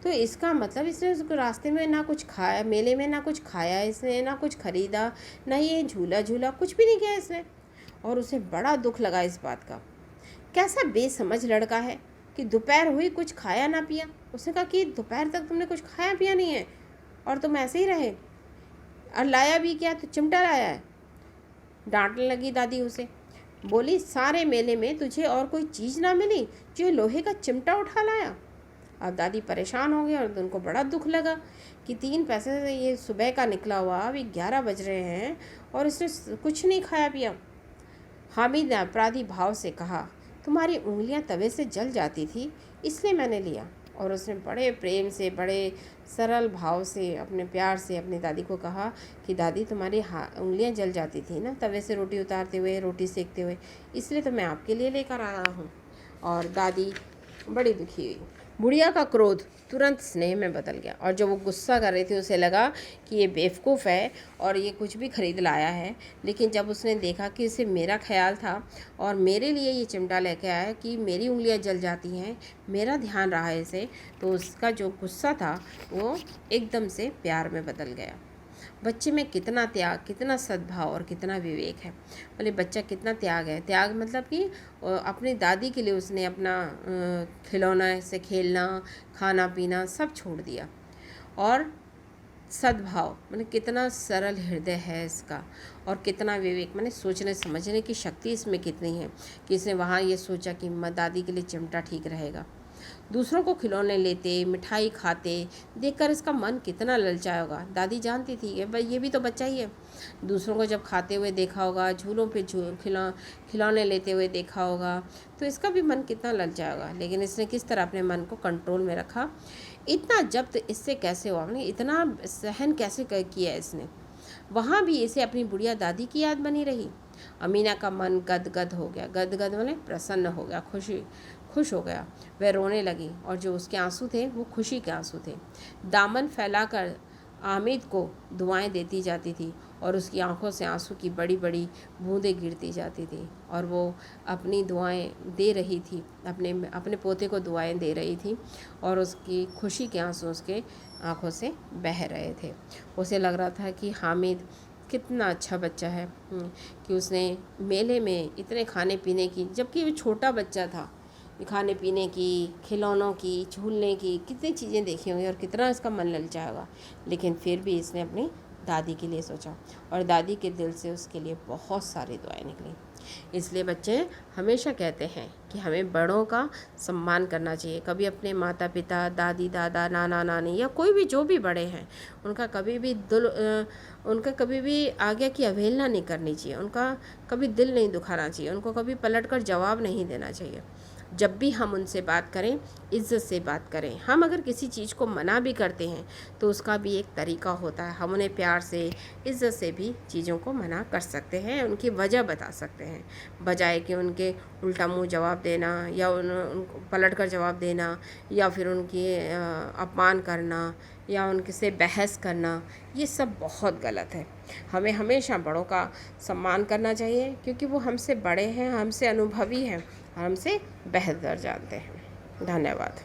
तो इसका मतलब इसने उसको रास्ते में ना कुछ खाया, मेले में ना कुछ खाया इसने, ना कुछ खरीदा, ना ये झूला झूला, कुछ भी नहीं किया इसने। और उसे बड़ा दुख लगा इस बात का। कैसा बेसमझ लड़का है कि दोपहर हुई कुछ खाया ना पिया। उसने कहा कि दोपहर तक तुमने कुछ खाया पिया नहीं है और तुम ऐसे ही रहे, और लाया भी क्या? तो चिमटा लाया है। डांटने लगी दादी उसे, बोली, सारे मेले में तुझे और कोई चीज़ ना मिली जो लोहे का चिमटा उठा लाया? अब दादी परेशान हो गई और उनको बड़ा दुख लगा कि 3 पैसे से ये सुबह का निकला हुआ, अभी 11 बज रहे हैं और इसने कुछ नहीं खाया पिया। हामिद ने अपराधी भाव से कहा, तुम्हारी उंगलियां तवे से जल जाती थी इसलिए मैंने लिया। और उसने बड़े प्रेम से, बड़े सरल भाव से, अपने प्यार से अपनी दादी को कहा कि दादी, तुम्हारी उंगलियां जल जाती थी ना तवे से रोटी उतारते हुए, रोटी सेकते हुए, इसलिए तो मैं आपके लिए लेकर आया हूँ। और दादी बड़ी दुखी हुई। बुढ़िया का क्रोध तुरंत स्नेह में बदल गया और जब वो गुस्सा कर रही थी उसे लगा कि ये बेवकूफ़ है और ये कुछ भी खरीद लाया है। लेकिन जब उसने देखा कि इसे मेरा ख्याल था और मेरे लिए ये चिमटा लेके आया कि मेरी उंगलियां जल जाती हैं, मेरा ध्यान रहा है इसे, तो उसका जो गुस्सा था वो एकदम से प्यार में बदल गया। बच्चे में कितना त्याग, कितना सद्भाव और कितना विवेक है। बोले बच्चा कितना त्याग है। त्याग मतलब कि अपनी दादी के लिए उसने अपना खिलौना से खेलना, खाना पीना सब छोड़ दिया। और सद्भाव मतलब कितना सरल हृदय है इसका, और कितना विवेक माने सोचने समझने की शक्ति इसमें कितनी है कि इसने वहाँ ये सोचा कि दादी के लिए चिमटा ठीक रहेगा। दूसरों को खिलौने लेते, मिठाई खाते देखकर इसका मन कितना ललचाया होगा। दादी जानती थी कि भाई ये भी तो बच्चा ही है। दूसरों को जब खाते हुए देखा होगा, झूलों पे खिलौने लेते हुए देखा होगा, तो इसका भी मन कितना ललचाया होगा। लेकिन इसने किस तरह अपने मन को कंट्रोल में रखा। इतना जब्त इससे कैसे हुआ, मतलब इतना सहन कैसे किया इसने। वहाँ भी इसे अपनी बुढ़िया दादी की याद बनी रही। अमीना का मन गदगद हो गया। गदगद मतलब प्रसन्न हो गया, खुश हो गया। वह रोने लगी और जो उसके आंसू थे वो खुशी के आंसू थे। दामन फैलाकर हामिद को दुआएं देती जाती थी और उसकी आंखों से आंसू की बड़ी बड़ी बूंदें गिरती जाती थी और वो अपनी दुआएं दे रही थी, अपने पोते को दुआएं दे रही थी और उसकी खुशी के आंसू उसके आंखों से बह रहे थे। उसे लग रहा था कि हामिद कितना अच्छा बच्चा है कि उसने मेले में इतने खाने पीने की, जबकि वो छोटा बच्चा था, खाने पीने की, खिलौनों की, झूलने की कितनी चीज़ें देखी होंगी और कितना इसका मन ललचाएगा। लेकिन फिर भी इसने अपनी दादी के लिए सोचा और दादी के दिल से उसके लिए बहुत सारी दुआएं निकली। इसलिए बच्चे हमेशा कहते हैं कि हमें बड़ों का सम्मान करना चाहिए। कभी अपने माता पिता, दादी दादा, नाना नानी या कोई भी जो भी बड़े हैं उनका कभी भी आज्ञा की अवहेलना नहीं करनी चाहिए। उनका कभी दिल नहीं दुखाना चाहिए। उनको कभी पलटकर जवाब नहीं देना चाहिए। जब भी हम उनसे बात करें, इज़्ज़त से बात करें। हम अगर किसी चीज़ को मना भी करते हैं तो उसका भी एक तरीका होता है। हम उन्हें प्यार से, इज़्ज़त से भी चीज़ों को मना कर सकते हैं, उनकी वजह बता सकते हैं, बजाय कि उनके उल्टा मुंह जवाब देना या उनको पलट कर जवाब देना या फिर उनकी अपमान करना या उनके से बहस करना। ये सब बहुत गलत है। हमें हमेशा बड़ों का सम्मान करना चाहिए क्योंकि वो हमसे बड़े हैं, हमसे अनुभवी हैं, हमसे बेहतर जानते हैं। धन्यवाद।